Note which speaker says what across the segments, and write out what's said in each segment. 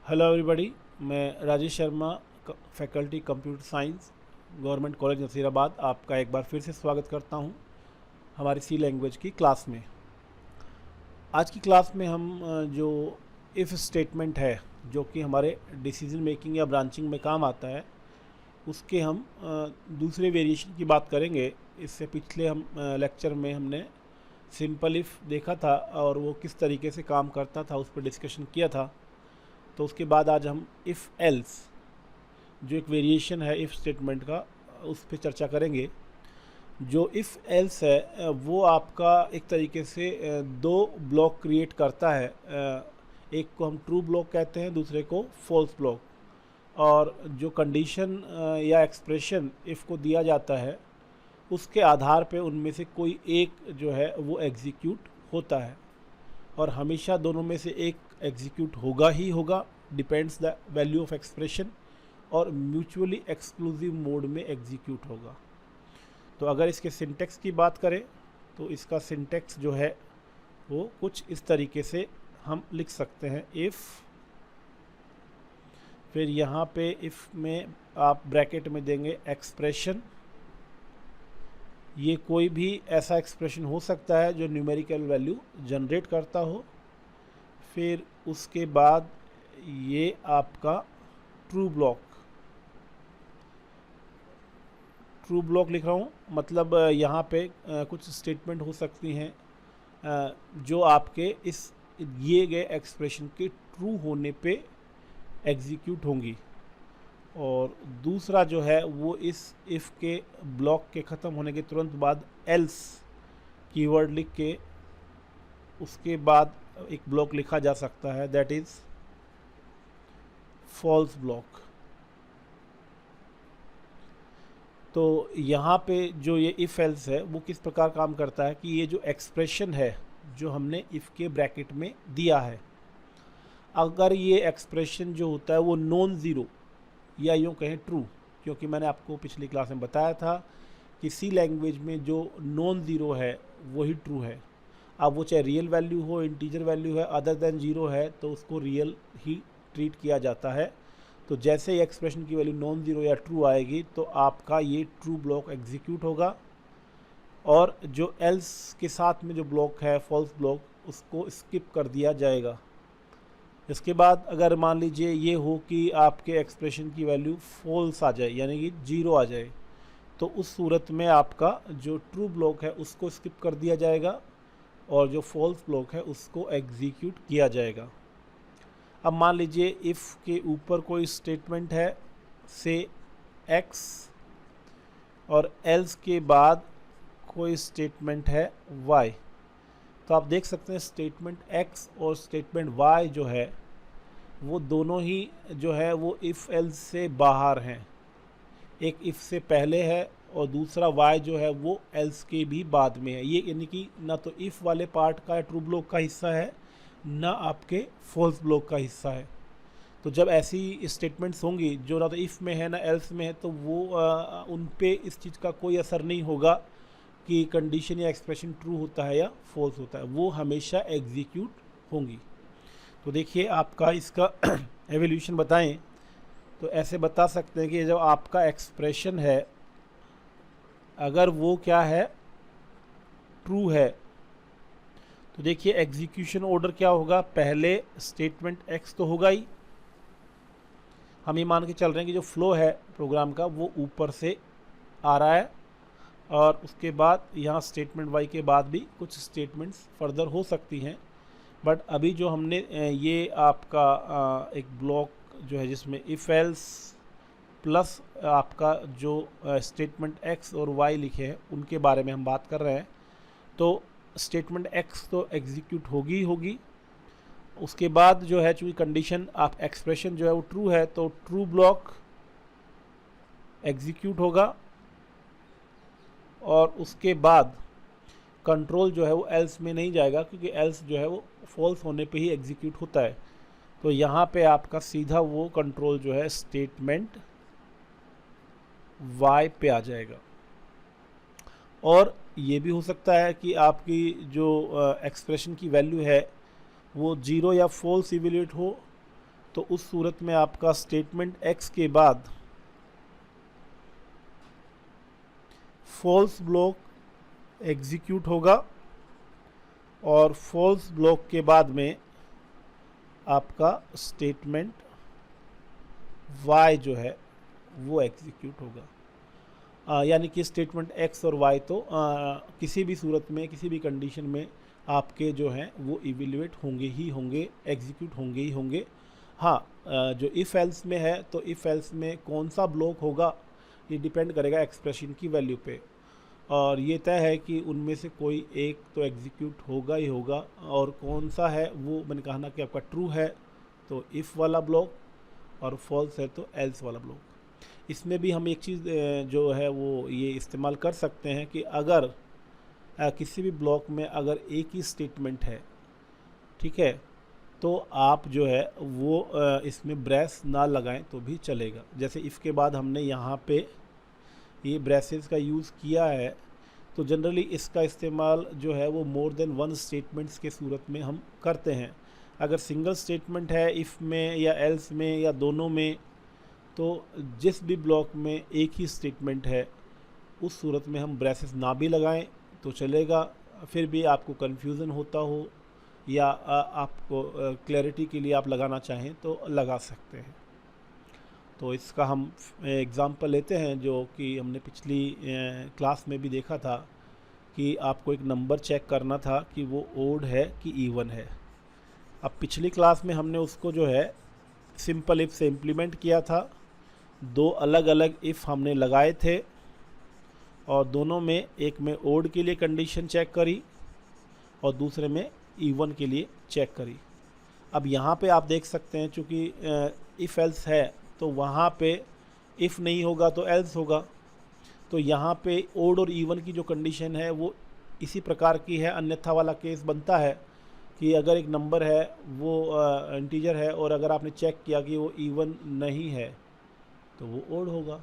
Speaker 1: Hello everybody, मैं Rajesh Sharma, faculty computer science, government college Nasirabad. आपका एक बार फिर से स्वागत करता हूं हमारी सी लैंग्वेज की क्लास में। आज की क्लास में हम जो इफ़ स्टेटमेंट है जो कि हमारे डिसीजन मेकिंग या ब्रांचिंग में काम आता है, उसके हम दूसरे वेरिएशन की बात करेंगे। इससे पिछले हम लेक्चर में हमने सिंपल इफ़ देखा था और वो किस तरीके से काम करता था उस पर डिस्कशन किया था। तो उसके बाद आज हम इफ़ एल्स जो एक वेरिएशन है इफ़ स्टेटमेंट का, उस पर चर्चा करेंगे। जो इफ़ एल्स है वो आपका एक तरीके से दो ब्लॉक क्रिएट करता है। एक को हम ट्रू ब्लॉक कहते हैं, दूसरे को फॉल्स ब्लॉक। और जो कंडीशन या एक्सप्रेशन इफ़ को दिया जाता है उसके आधार पे उनमें से कोई एक जो है वो एग्जीक्यूट होता है, और हमेशा दोनों में से एक एग्जीक्यूट होगा ही होगा, depends the value of expression, और म्यूचुअली एक्सक्लूसिव मोड में एग्जीक्यूट होगा। तो अगर इसके सिंटेक्स की बात करें तो इसका सिंटेक्स जो है वो कुछ इस तरीके से हम लिख सकते हैं। इफ़, फिर यहाँ पे इफ़ में आप ब्रैकेट में देंगे एक्सप्रेशन। ये कोई भी ऐसा एक्सप्रेशन हो सकता है जो न्यूमेरिकल वैल्यू जनरेट करता हो। फिर उसके बाद ये आपका ट्रू ब्लॉक लिख रहा हूँ, मतलब यहाँ पे कुछ स्टेटमेंट हो सकती हैं जो आपके इस दिए गए एक्सप्रेशन के ट्रू होने पे एग्जीक्यूट होंगी। और दूसरा जो है वो इस इफ़ के ब्लॉक के ख़त्म होने के तुरंत बाद एल्स कीवर्ड लिख के उसके बाद एक ब्लॉक लिखा जा सकता है, दैट इज़ फॉल्स ब्लॉक। तो यहाँ पे जो ये इफ़ एल्स है वो किस प्रकार काम करता है कि ये जो एक्सप्रेशन है जो हमने इफ़ के ब्रैकेट में दिया है, अगर ये एक्सप्रेशन जो होता है वो नॉन ज़ीरो या यूँ कहें ट्रू, क्योंकि मैंने आपको पिछली क्लास में बताया था कि सी लैंग्वेज में जो नॉन ज़ीरो है वही ट्रू है। अब वो चाहे रियल वैल्यू हो, इंटीजर वैल्यू है, अदर देन ज़ीरो है तो उसको रियल ही ट्रीट किया जाता है। तो जैसे ही एक्सप्रेशन की वैल्यू नॉन ज़ीरो या ट्रू आएगी तो आपका ये ट्रू ब्लॉक एग्जीक्यूट होगा, और जो एल्स के साथ में जो ब्लॉक है फॉल्स ब्लॉक, उसको स्किप कर दिया जाएगा। इसके बाद अगर मान लीजिए ये हो कि आपके एक्सप्रेशन की वैल्यू फॉल्स आ जाए, यानी कि जीरो आ जाए, तो उस सूरत में आपका जो ट्रू ब्लॉक है उसको स्किप कर दिया जाएगा और जो फॉल्स ब्लॉक है उसको एग्जीक्यूट किया जाएगा। अब मान लीजिए इफ़ के ऊपर कोई स्टेटमेंट है से एक्स, और एल्स के बाद कोई स्टेटमेंट है वाई, तो आप देख सकते हैं स्टेटमेंट एक्स और स्टेटमेंट वाई जो है वो दोनों ही जो है वो इफ़ एल्स से बाहर हैं। एक इफ़ से पहले है और दूसरा वाई जो है वो एल्स के भी बाद में है। ये यानी कि ना तो इफ़ वाले पार्ट का ट्रू ब्लॉक का हिस्सा है, ना आपके फॉल्स ब्लॉक का हिस्सा है। तो जब ऐसी स्टेटमेंट्स होंगी जो ना तो इफ़ में है ना एल्स में है, तो वो उन पे इस चीज़ का कोई असर नहीं होगा कि कंडीशन या एक्सप्रेशन ट्रू होता है या फॉल्स होता है, वो हमेशा एग्जीक्यूट होंगी। तो देखिए आपका इसका एवोल्यूशन बताएं तो ऐसे बता सकते हैं कि जब आपका एक्सप्रेशन है अगर वो क्या है ट्रू है, तो देखिए एग्जीक्यूशन ऑर्डर क्या होगा, पहले स्टेटमेंट एक्स तो होगा ही। हम ये मान के चल रहे हैं कि जो फ्लो है प्रोग्राम का वो ऊपर से आ रहा है, और उसके बाद यहाँ स्टेटमेंट वाई के बाद भी कुछ स्टेटमेंट्स फर्दर हो सकती हैं। बट अभी जो हमने ये आपका एक ब्लॉक जो है जिसमें इफ़ एल्स प्लस आपका जो स्टेटमेंट एक्स और वाई लिखे हैं उनके बारे में हम बात कर रहे हैं। तो स्टेटमेंट एक्स तो एग्जीक्यूट होगी ही होगी। उसके बाद जो है चूँकि कंडीशन आप एक्सप्रेशन जो है वो ट्रू है तो ट्रू ब्लॉक एग्जीक्यूट होगा, और उसके बाद कंट्रोल जो है वो एल्स में नहीं जाएगा क्योंकि एल्स जो है वो फॉल्स होने पे ही एग्जीक्यूट होता है। तो यहाँ पे आपका सीधा वो कंट्रोल जो है स्टेटमेंट वाई पे आ जाएगा। और ये भी हो सकता है कि आपकी जो एक्सप्रेशन की वैल्यू है वो जीरो या फॉल्स इवेल्यूएट हो, तो उस सूरत में आपका स्टेटमेंट एक्स के बाद फॉल्स ब्लॉक एग्जीक्यूट होगा और फॉल्स ब्लॉक के बाद में आपका स्टेटमेंट y जो है वो एग्जीक्यूट होगा। यानी कि स्टेटमेंट x और y तो किसी भी सूरत में, किसी भी कंडीशन में आपके जो हैं वो इवेल्युएट होंगे ही होंगे, एग्जीक्यूट होंगे ही होंगे। हाँ, जो इफ़ एल्स में है तो इफ़ एल्स में कौन सा ब्लॉक होगा ये डिपेंड करेगा एक्सप्रेशन की वैल्यू पे, और ये तय है कि उनमें से कोई एक तो एग्जीक्यूट होगा ही होगा। और कौन सा है वो मैंने कहा ना कि आपका ट्रू है तो इफ़ वाला ब्लॉक और फॉल्स है तो एल्स वाला ब्लॉक। इसमें भी हम एक चीज़ जो है वो ये इस्तेमाल कर सकते हैं कि अगर किसी भी ब्लॉक में अगर एक ही स्टेटमेंट है, ठीक है, तो आप जो है वो इसमें ब्रेस ना लगाएं तो भी चलेगा। जैसे इफ़ के बाद हमने यहाँ पे ये ब्रेसेस का यूज़ किया है, तो जनरली इसका इस्तेमाल जो है वो मोर देन वन स्टेटमेंट्स के सूरत में हम करते हैं। अगर सिंगल स्टेटमेंट है इफ़ में या एल्स में या दोनों में, तो जिस भी ब्लॉक में एक ही स्टेटमेंट है उस सूरत में हम ब्रेसेस ना भी लगाएं तो चलेगा। फिर भी आपको कन्फ्यूज़न होता हो या आपको क्लैरिटी के लिए आप लगाना चाहें तो लगा सकते हैं। तो इसका हम एग्ज़ाम्पल लेते हैं जो कि हमने पिछली क्लास में भी देखा था कि आपको एक नंबर चेक करना था कि वो ओड है कि इवन है। अब पिछली क्लास में हमने उसको जो है सिंपल इफ़ से इम्प्लीमेंट किया था। दो अलग अलग इफ़ हमने लगाए थे और दोनों में एक में ओड के लिए कंडीशन चेक करी और दूसरे में इवन के लिए चेक करी। अब यहाँ पे आप देख सकते हैं चूँकि इफ़ एल्स है तो वहाँ पे इफ़ नहीं होगा तो एल्स होगा। तो यहाँ पे ओड और इवन की जो कंडीशन है वो इसी प्रकार की है। अन्यथा वाला केस बनता है कि अगर एक नंबर है वो इंटीजर है और अगर आपने चेक किया कि वो इवन नहीं है तो वो ओड होगा,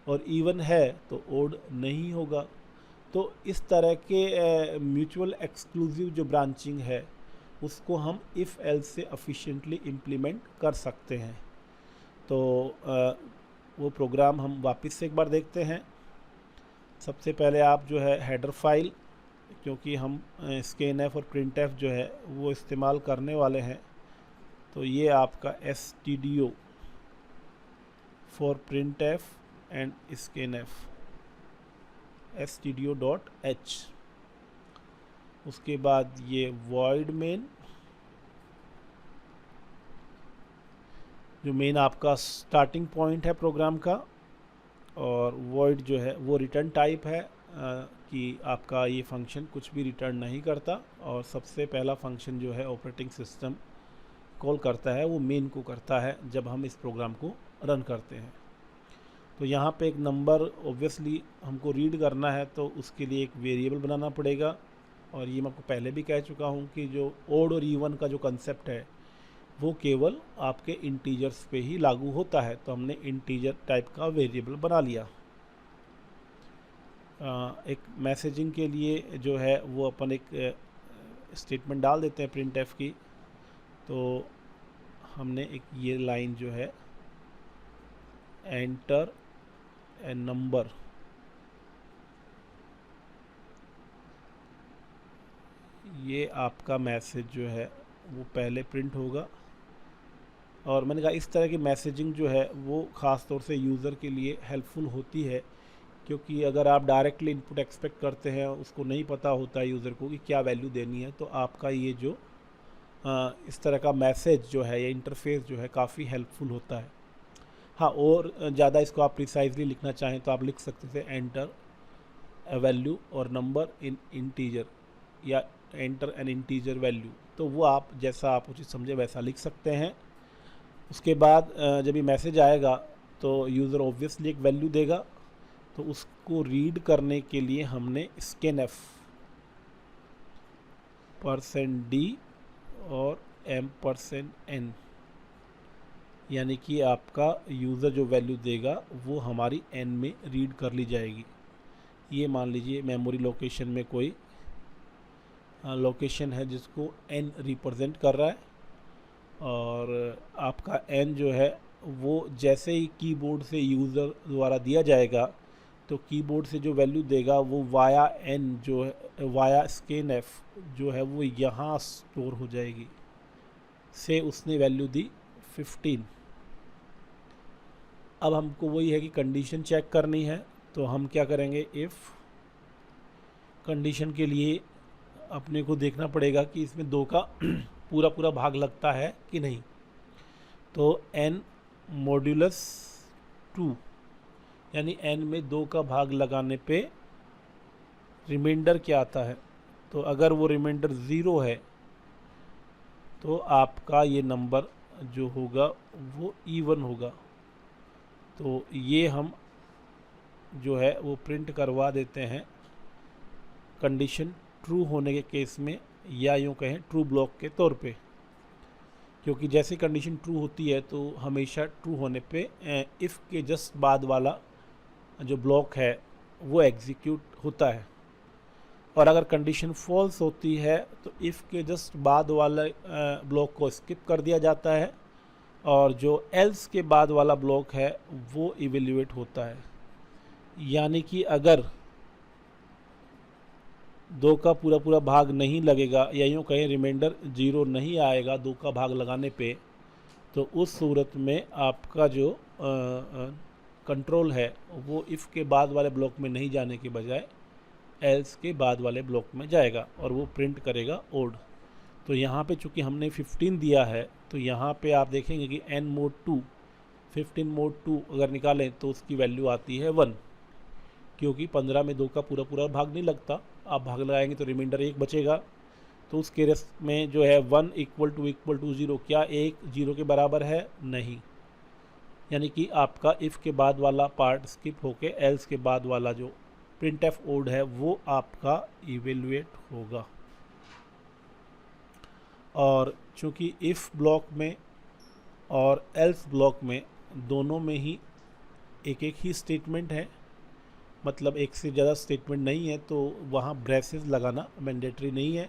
Speaker 1: और इवन है तो ओड नहीं होगा। तो इस तरह के म्यूचुअल एक्सक्लूसिव जो ब्रांचिंग है उसको हम इफ़ एल्स से एफिशिएंटली इम्प्लीमेंट कर सकते हैं। तो वो प्रोग्राम हम वापस से एक बार देखते हैं। सबसे पहले आप जो है हेडर फाइल, क्योंकि हम स्कैनएफ और प्रिंटएफ जो है वो इस्तेमाल करने वाले हैं, तो ये आपका stdio for printf and scanf stdio.h। उसके बाद ये वॉइड मेन, जो मेन आपका स्टार्टिंग पॉइंट है प्रोग्राम का, और वॉइड जो है वो रिटर्न टाइप है कि आपका ये फंक्शन कुछ भी रिटर्न नहीं करता। और सबसे पहला फंक्शन जो है ऑपरेटिंग सिस्टम कॉल करता है वो मेन को करता है जब हम इस प्रोग्राम को रन करते हैं। तो यहाँ पे एक नंबर ऑब्वियसली हमको रीड करना है तो उसके लिए एक वेरिएबल बनाना पड़ेगा। और ये मैं आपको पहले भी कह चुका हूँ कि जो ओड और इवन का जो कंसेप्ट है वो केवल आपके इंटीजर्स पे ही लागू होता है। तो हमने इंटीजर टाइप का वेरिएबल बना लिया। एक मैसेजिंग के लिए जो है वो अपन एक स्टेटमेंट डाल देते हैं प्रिंट एफ की। तो हमने एक ये लाइन जो है एंटर ए नंबर, ये आपका मैसेज जो है वो पहले प्रिंट होगा। और मैंने कहा इस तरह की मैसेजिंग जो है वो ख़ास तौर से यूज़र के लिए हेल्पफुल होती है, क्योंकि अगर आप डायरेक्टली इनपुट एक्सपेक्ट करते हैं, उसको नहीं पता होता है यूज़र को कि क्या वैल्यू देनी है, तो आपका ये जो इस तरह का मैसेज जो है या इंटरफेस जो है काफ़ी हेल्पफुल होता है। हाँ, और ज़्यादा इसको आप प्रिसाइजली लिखना चाहें तो आप लिख सकते थे एंटर ए वैल्यू और नंबर इन इंटीजर या एंटर एन इंटीजर वैल्यू। तो वो आप जैसा आप उचित समझे वैसा लिख सकते हैं। उसके बाद जब ये मैसेज आएगा तो यूज़र ऑब्वियसली एक वैल्यू देगा, तो उसको रीड करने के लिए हमने स्कैनएफ %d और %n, यानी कि आपका यूज़र जो वैल्यू देगा वो हमारी n में रीड कर ली जाएगी। ये मान लीजिए मेमोरी लोकेशन में कोई लोकेशन है जिसको n रिप्रेजेंट कर रहा है, और आपका n जो है वो जैसे ही कीबोर्ड से यूज़र द्वारा दिया जाएगा तो कीबोर्ड से जो वैल्यू देगा वो वाया n जो है वाया स्कैन f जो है वो यहाँ स्टोर हो जाएगी। से उसने वैल्यू दी 15। अब हमको वही है कि कंडीशन चेक करनी है, तो हम क्या करेंगे, इफ़ कंडीशन के लिए अपने को देखना पड़ेगा कि इसमें 2 का पूरा पूरा भाग लगता है कि नहीं। तो n मॉड्यूलस 2 यानी n में 2 का भाग लगाने पे रिमाइंडर क्या आता है। तो अगर वो रिमाइंडर 0 है तो आपका ये नंबर जो होगा वो इवन होगा। तो ये हम जो है वो प्रिंट करवा देते हैं कंडीशन ट्रू होने के केस में, या यूँ कहें ट्रू ब्लॉक के तौर पे, क्योंकि जैसे कंडीशन ट्रू होती है तो हमेशा ट्रू होने पे इफ़ के जस्ट बाद वाला जो ब्लॉक है वो एग्जीक्यूट होता है, और अगर कंडीशन फॉल्स होती है तो इफ़ के जस्ट बाद वाले ब्लॉक को स्किप कर दिया जाता है और जो एल्स के बाद वाला ब्लॉक है वो इवेल्युएट होता है। यानी कि अगर 2 का पूरा पूरा भाग नहीं लगेगा, या यूँ कहें रिमाइंडर 0 नहीं आएगा 2 का भाग लगाने पे, तो उस सूरत में आपका जो कंट्रोल है वो इफ़ के बाद वाले ब्लॉक में नहीं जाने के बजाय एल्स के बाद वाले ब्लॉक में जाएगा और वो प्रिंट करेगा ओड। तो यहाँ पे चूँकि हमने 15 दिया है तो यहाँ पे आप देखेंगे कि n मोड 2 15 मोड 2 अगर निकालें तो उसकी वैल्यू आती है 1, क्योंकि 15 में 2 का पूरा पूरा भाग नहीं लगता। आप भाग लगाएंगे तो रिमाइंडर 1 बचेगा। तो उस केस में जो है 1 = 0, क्या 1 0 के बराबर है? नहीं। यानी कि आपका इफ़ के बाद वाला पार्ट स्किप होके एल्स के बाद वाला जो प्रिंट एफ ओड है वो आपका इवेल्युएट होगा। और चूँकि इफ़ ब्लॉक में और एल्स ब्लॉक में दोनों में ही एक एक ही स्टेटमेंट है, मतलब एक से ज़्यादा स्टेटमेंट नहीं है, तो वहाँ ब्रेसेस लगाना मैंडेटरी नहीं है।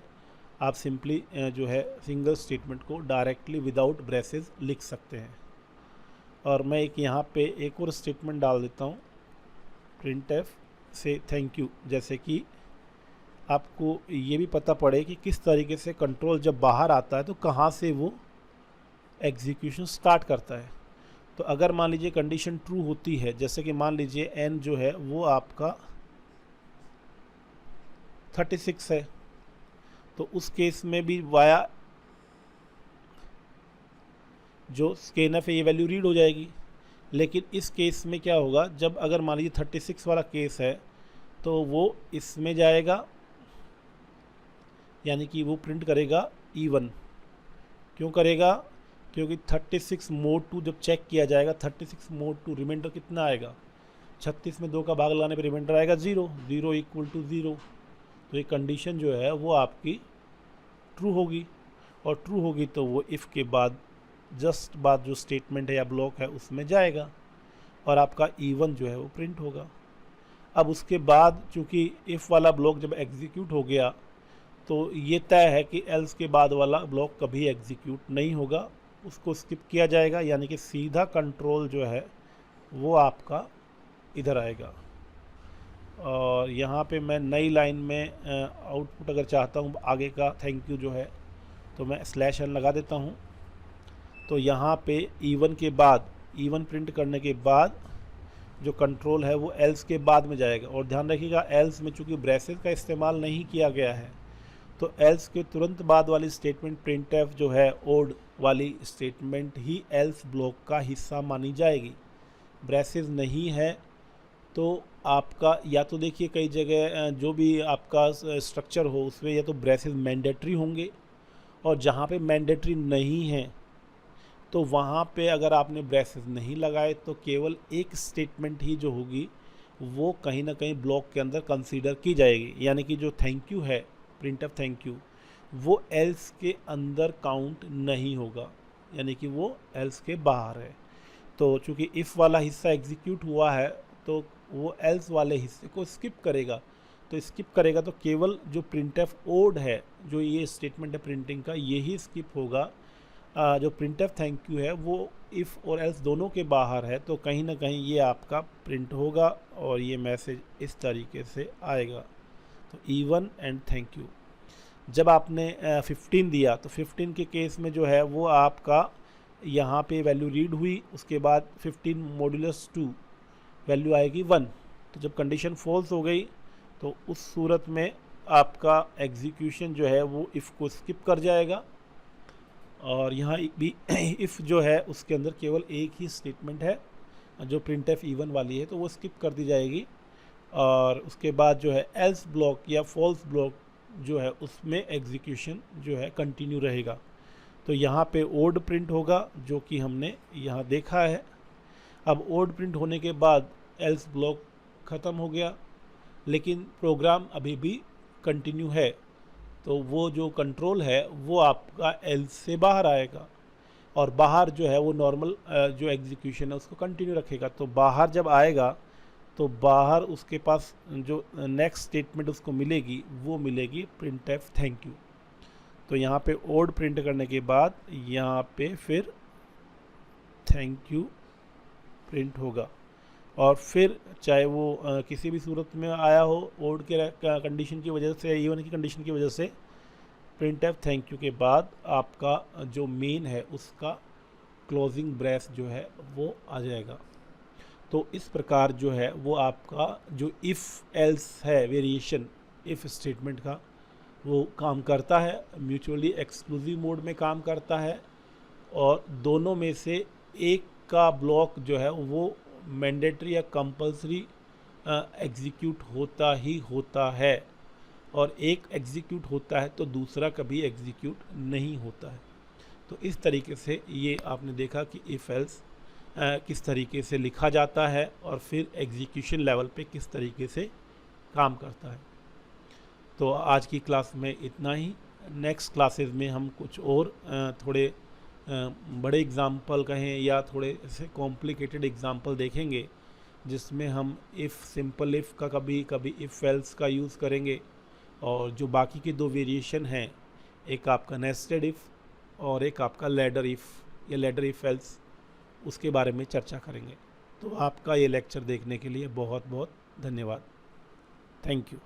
Speaker 1: आप सिंपली जो है सिंगल स्टेटमेंट को डायरेक्टली विदाउट ब्रेसेस लिख सकते हैं। और मैं एक यहाँ पे एक और स्टेटमेंट डाल देता हूँ, प्रिंट एफ से थैंक यू, जैसे कि आपको ये भी पता पड़े कि किस तरीके से कंट्रोल जब बाहर आता है तो कहाँ से वो एग्जीक्यूशन स्टार्ट करता है। तो अगर मान लीजिए कंडीशन ट्रू होती है, जैसे कि मान लीजिए n जो है वो आपका 36 है, तो उस केस में भी वाया जो स्कैनफ है ये वैल्यू रीड हो जाएगी। लेकिन इस केस में क्या होगा, जब अगर मान लीजिए 36 वाला केस है तो वो इसमें जाएगा, यानी कि वो प्रिंट करेगा E1। क्यों करेगा? क्योंकि 36 मोड 2 जब चेक किया जाएगा, 36 मोड 2 रिमाइंडर कितना आएगा, 36 में 2 का भाग लगाने पर रिमाइंडर आएगा 0, 0 = 0। तो ये कंडीशन जो है वो आपकी ट्रू होगी, और ट्रू होगी तो वो इफ़ के बाद जस्ट बाद जो स्टेटमेंट है या ब्लॉक है उसमें जाएगा और आपका E1 जो है वो प्रिंट होगा। अब उसके बाद चूँकि इफ़ वाला ब्लॉक जब एग्जीक्यूट हो गया तो ये तय है कि एल्स के बाद वाला ब्लॉक कभी एग्जीक्यूट नहीं होगा, उसको स्किप किया जाएगा, यानी कि सीधा कंट्रोल जो है वो आपका इधर आएगा। और यहाँ पे मैं नई लाइन में आउटपुट अगर चाहता हूँ आगे का थैंक यू जो है, तो मैं /n लगा देता हूँ। तो यहाँ पे E1 के बाद, E1 प्रिंट करने के बाद जो कंट्रोल है वो एल्स के बाद में जाएगा। और ध्यान रखिएगा एल्स में चूँकि ब्रेसेस का इस्तेमाल नहीं किया गया है तो एल्स के तुरंत बाद वाली स्टेटमेंट प्रिंट एफ जो है ओड वाली स्टेटमेंट ही एल्स ब्लॉक का हिस्सा मानी जाएगी। ब्रेसेस नहीं है तो आपका या तो देखिए कई जगह जो भी आपका स्ट्रक्चर हो उसमें या तो ब्रेसेस मैंडेटरी होंगे, और जहाँ पे मैंडेटरी नहीं है तो वहाँ पे अगर आपने ब्रेसेस नहीं लगाए तो केवल एक स्टेटमेंट ही जो होगी वो कहीं ना कहीं ब्लॉक के अंदर कंसीडर की जाएगी। यानी कि जो थैंक यू है, प्रिंट ऑफ थैंक यू, वो एल्स के अंदर काउंट नहीं होगा, यानी कि वो एल्स के बाहर है। तो चूँकि इफ़ वाला हिस्सा एग्जीक्यूट हुआ है तो वो एल्स वाले हिस्से को स्किप करेगा। तो स्किप करेगा तो केवल जो प्रिंट ऑफ ओड है, जो ये स्टेटमेंट है प्रिंटिंग का, यही स्किप होगा। जो printf थैंक यू है वो इफ़ और एल्स दोनों के बाहर है, तो कहीं ना कहीं ये आपका प्रिंट होगा और ये मैसेज इस तरीके से आएगा। तो E1 एंड थैंक यू। जब आपने 15 दिया तो 15 के केस में जो है वो आपका यहाँ पे वैल्यू रीड हुई, उसके बाद 15 मॉड्यूलस 2 वैल्यू आएगी 1। तो जब कंडीशन फॉल्स हो गई तो उस सूरत में आपका एग्जीक्यूशन जो है वो इफ़ को स्किप कर जाएगा, और यहाँ भी इफ़ जो है उसके अंदर केवल एक ही स्टेटमेंट है जो printf E1 वाली है, तो वो स्किप कर दी जाएगी। और उसके बाद जो है एल्स ब्लॉक या फॉल्स ब्लॉक जो है उसमें एग्जीक्यूशन जो है कंटिन्यू रहेगा। तो यहाँ पे ओड प्रिंट होगा जो कि हमने यहाँ देखा है। अब ओड प्रिंट होने के बाद एल्स ब्लॉक ख़त्म हो गया, लेकिन प्रोग्राम अभी भी कंटिन्यू है, तो वो जो कंट्रोल है वो आपका एल्स से बाहर आएगा, और बाहर जो है वो नॉर्मल जो एग्जीक्यूशन है उसको कंटिन्यू रखेगा। तो बाहर जब आएगा तो बाहर उसके पास जो नेक्स्ट स्टेटमेंट उसको मिलेगी वो मिलेगी printf थैंक यू। तो यहाँ पे ओड प्रिंट करने के बाद यहाँ पे फिर थैंक यू प्रिंट होगा, और फिर चाहे वो किसी भी सूरत में आया हो ओड के कंडीशन की वजह से या E1 की कंडीशन की वजह से, printf थैंक यू के बाद आपका जो मेन है उसका क्लोजिंग ब्रेस जो है वो आ जाएगा। तो इस प्रकार जो है वो आपका जो इफ़ एल्स है वेरिएशन इफ़ स्टेटमेंट का वो काम करता है, म्यूचुअली एक्सक्लूसिव मोड में काम करता है, और दोनों में से एक का ब्लॉक जो है वो मैंडेटरी या कंपलसरी एग्जीक्यूट होता ही होता है, और एक एग्जीक्यूट होता है तो दूसरा कभी एग्जीक्यूट नहीं होता है। तो इस तरीके से ये आपने देखा कि इफ़ एल्स किस तरीके से लिखा जाता है और फिर एग्जीक्यूशन लेवल पे किस तरीके से काम करता है। तो आज की क्लास में इतना ही। नेक्स्ट क्लासेस में हम कुछ और थोड़े बड़े एग्ज़ाम्पल कहें या थोड़े से कॉम्प्लिकेटेड एग्ज़ाम्पल देखेंगे, जिसमें हम इफ़ सिंपल इफ़ का कभी कभी इफ़ एल्स का यूज़ करेंगे, और जो बाकी के दो वेरिएशन हैं, एक आपका नेस्टेड इफ़ और एक आपका लैडर इफ़ या लैडर इफ़ एल्स, उसके बारे में चर्चा करेंगे। तो आपका ये लेक्चर देखने के लिए बहुत बहुत धन्यवाद। Thank you.